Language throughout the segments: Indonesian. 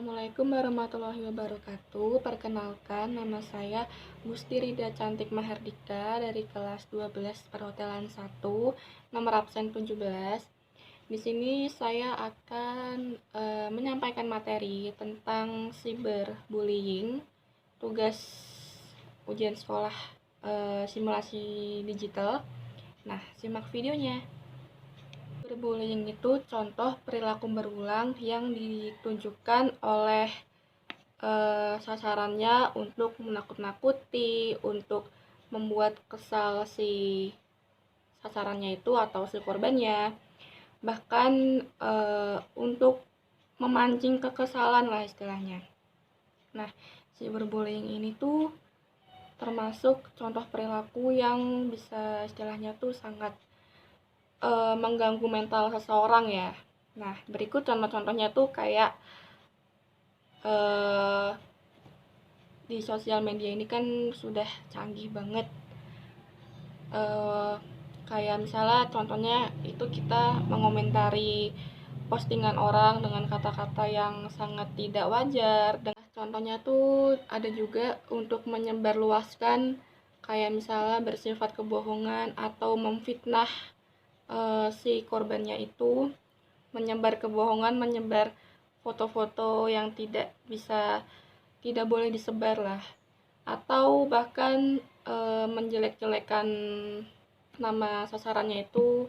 Assalamualaikum warahmatullahi wabarakatuh. Perkenalkan, nama saya Gusti Rida Cantik Mahardika dari kelas 12 Perhotelan 1, nomor absen 17. Di sini saya akan menyampaikan materi tentang cyberbullying, tugas ujian sekolah simulasi digital. Nah, simak videonya. Cyberbullying itu contoh perilaku berulang yang ditunjukkan oleh sasarannya untuk menakut-nakuti, untuk membuat kesal si sasarannya itu atau si korbannya, bahkan untuk memancing kekesalan lah istilahnya. Nah, cyberbullying ini tuh termasuk contoh perilaku yang bisa istilahnya tuh sangat mengganggu mental seseorang ya. Nah, berikut contoh-contohnya tuh kayak di sosial media ini kan sudah canggih banget. Kayak misalnya contohnya itu kita mengomentari postingan orang dengan kata-kata yang sangat tidak wajar. Dan contohnya tuh ada juga untuk menyebarluaskan kayak misalnya bersifat kebohongan atau memfitnah si korbannya itu, menyebar kebohongan, menyebar foto-foto yang tidak boleh disebar lah, atau bahkan menjelek-jelekan nama sasarannya itu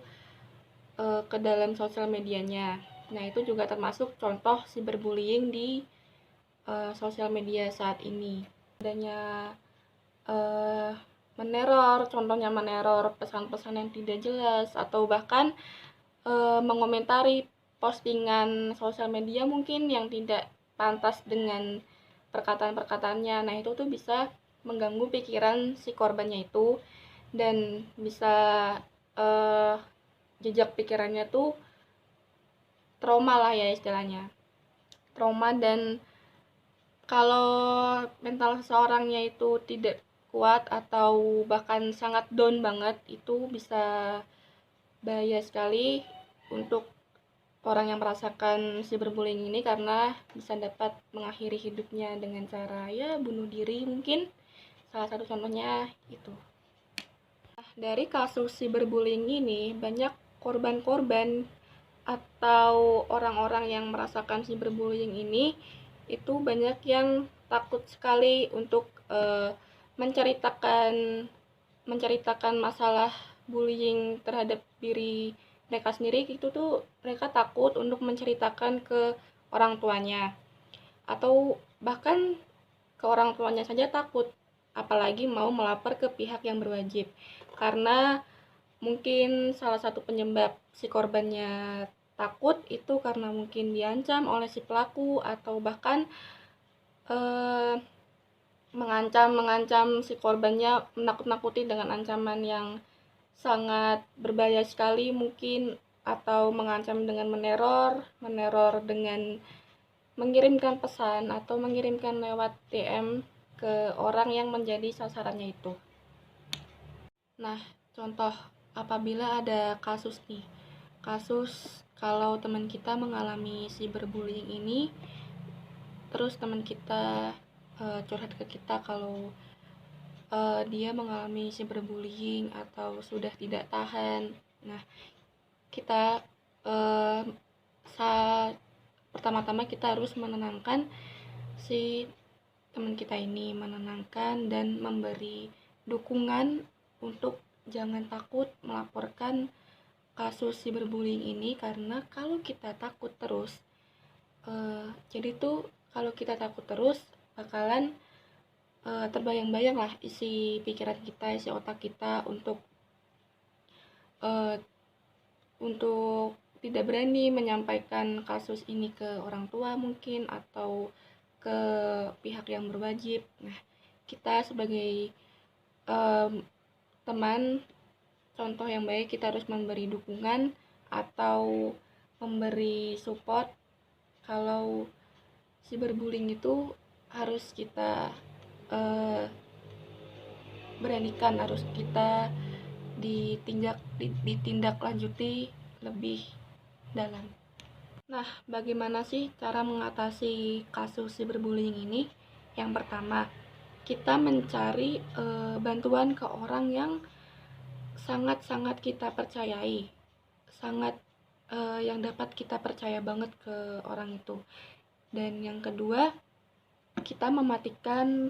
ke dalam sosial medianya. Nah, itu juga termasuk contoh cyberbullying di sosial media saat ini. Adanya meneror, contohnya meneror pesan-pesan yang tidak jelas, atau bahkan mengomentari postingan sosial media mungkin yang tidak pantas dengan perkataan-perkataannya. Nah, itu tuh bisa mengganggu pikiran si korbannya itu dan bisa jejak pikirannya tuh trauma lah ya istilahnya. Trauma, dan kalau mental seseorangnya itu tidak kuat atau bahkan sangat down banget, itu bisa bahaya sekali untuk orang yang merasakan cyberbullying ini, karena bisa dapat mengakhiri hidupnya dengan cara ya bunuh diri mungkin. Salah satu contohnya itu. Nah, dari kasus cyberbullying ini banyak korban-korban atau orang-orang yang merasakan cyberbullying ini itu banyak yang takut sekali untuk menceritakan masalah bullying terhadap diri mereka sendiri. Itu tuh mereka takut untuk menceritakan ke orang tuanya, atau bahkan ke orang tuanya saja takut, apalagi mau melapor ke pihak yang berwajib, karena mungkin salah satu penyebab si korbannya takut itu karena mungkin diancam oleh si pelaku, atau bahkan mengancam si korbannya, menakut-nakuti dengan ancaman yang sangat berbahaya sekali mungkin, atau mengancam dengan meneror dengan mengirimkan pesan atau mengirimkan lewat DM ke orang yang menjadi sasarannya itu. Nah, contoh apabila ada kasus kalau teman kita mengalami cyberbullying ini, terus teman kita curhat ke kita kalau dia mengalami cyberbullying atau sudah tidak tahan. Nah, kita pertama-tama kita harus menenangkan si teman kita ini, menenangkan dan memberi dukungan untuk jangan takut melaporkan kasus cyberbullying ini, karena kalau kita takut terus kalau kita takut terus bakalan terbayang-bayang lah isi pikiran kita, isi otak kita untuk tidak berani menyampaikan kasus ini ke orang tua mungkin, atau ke pihak yang berwajib. Nah, kita sebagai teman, contoh yang baik, kita harus memberi dukungan atau memberi support kalau cyberbullying itu harus kita beranikan, harus kita ditindaklanjuti lebih dalam. Nah, bagaimana sih cara mengatasi kasus cyberbullying ini? Yang pertama, kita mencari bantuan ke orang yang sangat-sangat kita percayai, sangat yang dapat kita percaya banget ke orang itu. Dan yang kedua, kita mematikan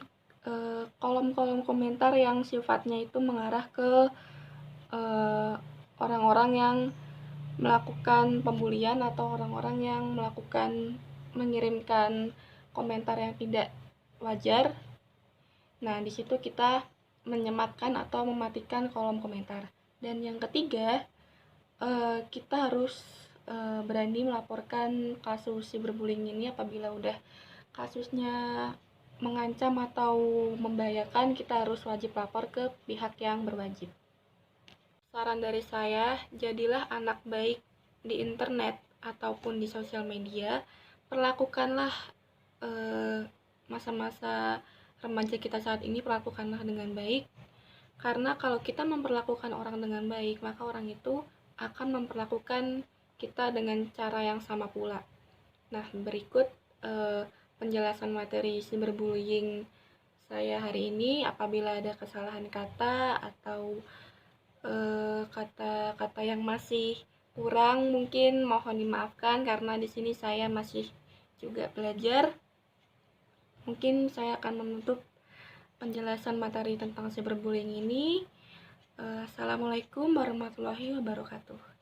kolom-kolom komentar yang sifatnya itu mengarah ke orang-orang yang melakukan pembulian atau orang-orang yang mengirimkan komentar yang tidak wajar. Nah, di situ kita menyematkan atau mematikan kolom komentar. Dan yang ketiga, kita harus berani melaporkan kasus cyberbullying ini apabila udah kasusnya mengancam atau membahayakan. Kita harus wajib lapor ke pihak yang berwajib. Saran dari saya, jadilah anak baik di internet ataupun di sosial media. Perlakukanlah masa-masa remaja kita saat ini, perlakukanlah dengan baik. Karena kalau kita memperlakukan orang dengan baik, maka orang itu akan memperlakukan kita dengan cara yang sama pula. Nah, berikut penjelasan materi cyberbullying saya hari ini. Apabila ada kesalahan kata atau kata-kata yang masih kurang, mungkin mohon dimaafkan karena di sini saya masih juga belajar. Mungkin saya akan menutup penjelasan materi tentang cyberbullying ini. Assalamualaikum warahmatullahi wabarakatuh.